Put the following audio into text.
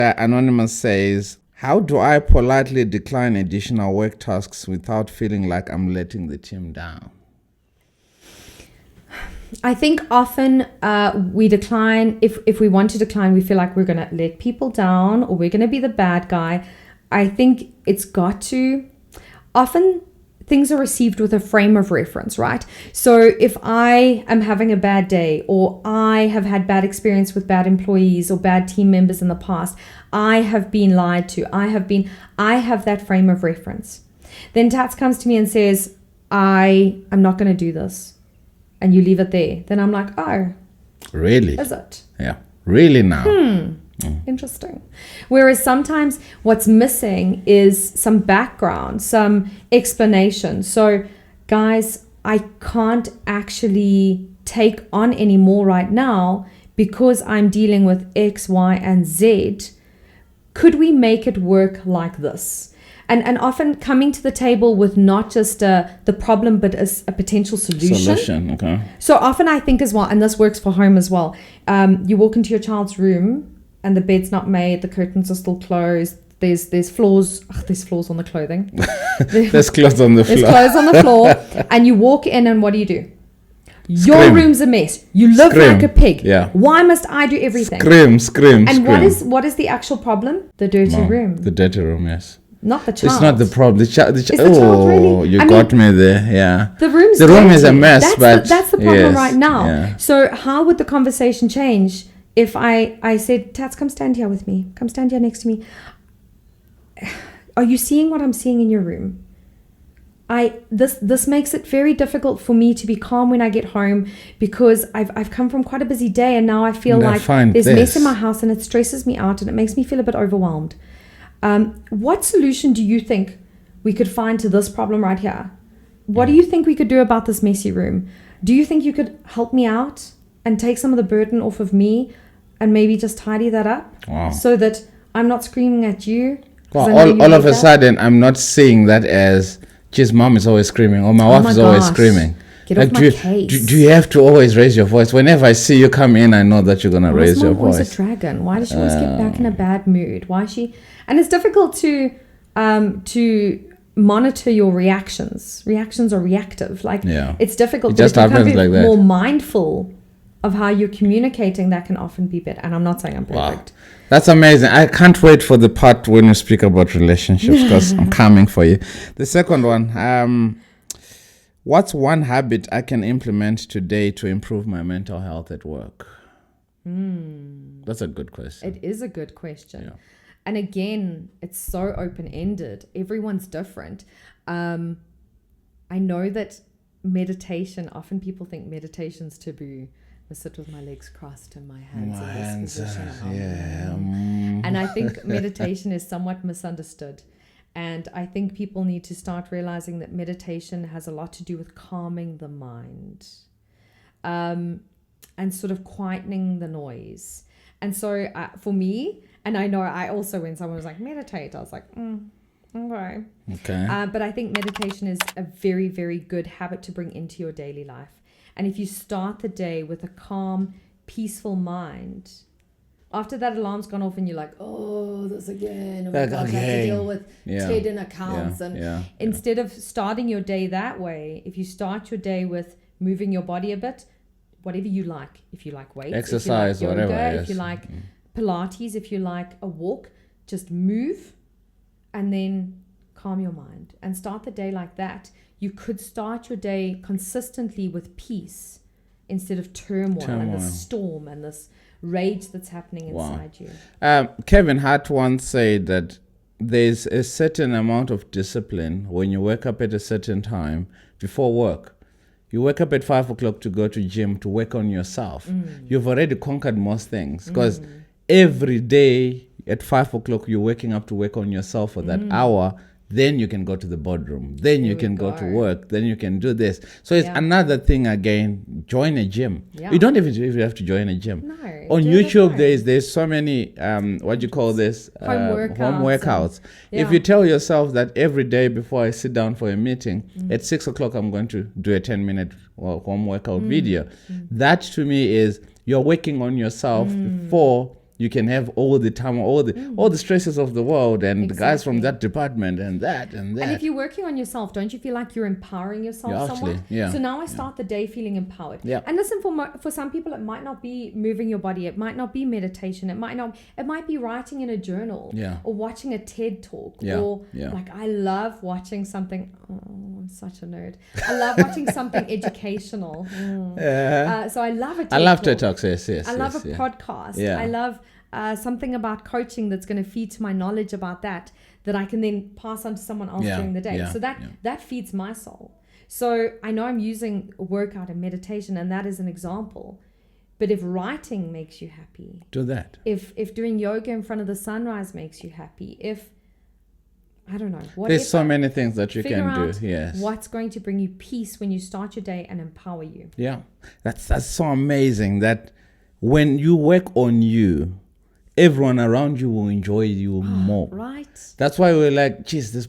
Anonymous says, how do I politely decline additional work tasks without feeling like I'm letting the team down? I think often we decline, if we want to decline, we feel like we're going to let people down or we're going to be the bad guy. I think it's got to, often things are received with a frame of reference, right? So if I am having a bad day or I have had bad experience with bad employees or bad team members in the past, I have been lied to, I have that frame of reference. Then Tats comes to me and says, I'm not going to do this. And you leave it there. Then I'm like, oh. Really? Is it? Yeah. Really now? Interesting. Whereas sometimes what's missing is some background, some explanation. So, guys, I can't actually take on any more right now because I'm dealing with X, Y, and Z. Could we make it work like this? And often coming to the table with not just the problem, but a potential solution. Okay. So often I think as well, and this works for home as well, you walk into your child's room and the bed's not made, the curtains are still closed, there's flaws on the clothing. There's clothes on the floor. There's clothes on the floor. And you walk in and what do? Your room's a mess. You live like a pig. Yeah. Why must I do everything? Scream. And what is the actual problem? The dirty room. The dirty room, yes. Not the child. It's not the problem. Is the child really? You got me there. Yeah. The room is a mess. That's the problem right now. Yeah. So how would the conversation change if I said, Tats, come stand here with me. Come stand here next to me. Are you seeing what I'm seeing in your room? This makes it very difficult for me to be calm when I get home because I've come from quite a busy day and now I feel like there's mess in my house and it stresses me out and it makes me feel a bit overwhelmed. What solution do you think we could find to this problem right here? What do you think we could do about this messy room? Do you think you could help me out and take some of the burden off of me and maybe just tidy that up so that I'm not screaming at you? Well, all of a sudden, I'm not seeing that as, geez, mom is always screaming or my wife is always screaming. Get off my case. Do you have to always raise your voice? Whenever I see you come in, I know that you're going to raise your voice. Why is my voice a dragon? Why does she always get back in a bad mood? Why is she... And it's difficult to monitor your reactions. Reactions are reactive. It's difficult. It just happens like that. More mindful of how you're communicating, that can often be better. And I'm not saying I'm perfect. Wow. That's amazing. I can't wait for the part when you speak about relationships because I'm coming for you. The second one, what's one habit I can implement today to improve my mental health at work? That's a good question. It is a good question. Yeah. And again, it's so open-ended. Everyone's different. I know that meditation, often people think meditation's taboo. I sit with my legs crossed and my hands in this position. And I think meditation is somewhat misunderstood. And I think people need to start realizing that meditation has a lot to do with calming the mind and sort of quietening the noise. And so for me, and I know I also, when someone was like, meditate, I was like, okay. But I think meditation is a very, very good habit to bring into your daily life. And if you start the day with a calm, peaceful mind, after that alarm's gone off and you're like, oh, this again. Oh my God, I have to deal with TED and accounts. Instead of starting your day that way, if you start your day with moving your body a bit, whatever you like. If you like weights, exercise, if you like yoga, whatever. If you like Pilates, if you like a walk, just move and then calm your mind and start the day like that. You could start your day consistently with peace instead of turmoil. And this storm and this rage that's happening inside you. Kevin Hart once said that there's a certain amount of discipline when you wake up at a certain time before work. You wake up at 5 o'clock to go to gym to work on yourself. You've already conquered most things because every day at 5 o'clock you're waking up to work on yourself for that hour. Then you can go to the boardroom. Then you can go to work. Then you can do this. So it's another thing again. Join a gym. You don't even have to join a gym. No, on YouTube, there's so many what do you call this? Home workouts. If you tell yourself that every day before I sit down for a meeting at 6 o'clock I'm going to do a 10-minute home workout video. That to me is you're working on yourself before You can have all the time, all the stresses of the world, and the guys from Exactly. that department and that and that. And if you're working on yourself, don't you feel like you're empowering yourself Yeah, somewhat? actually, yeah, So now I start the day feeling empowered. Yeah. And listen, for some people, it might not be moving your body. It might not be meditation. It might be writing in a journal. Yeah. Or watching a TED talk. Yeah, Or yeah. like I love watching something. Oh, I'm such a nerd. I love watching something educational. So I love a TED I love talk. TED Talks. Yes. I love a yeah. podcast. Yeah. I love something about coaching that's going to feed to my knowledge about that I can then pass on to someone else Yeah, during the day. yeah, So that feeds my soul. So I know I'm using workout and meditation, and that is an example. But if writing makes you happy, Do that. if doing yoga in front of the sunrise makes you happy, if I don't know, whatever, There's so many things that you figure can out do. Yes. what's going to bring you peace when you start your day and empower you. Yeah. That's so amazing that when you work on you, everyone around you will enjoy you more. Right? That's why we're like, geez, this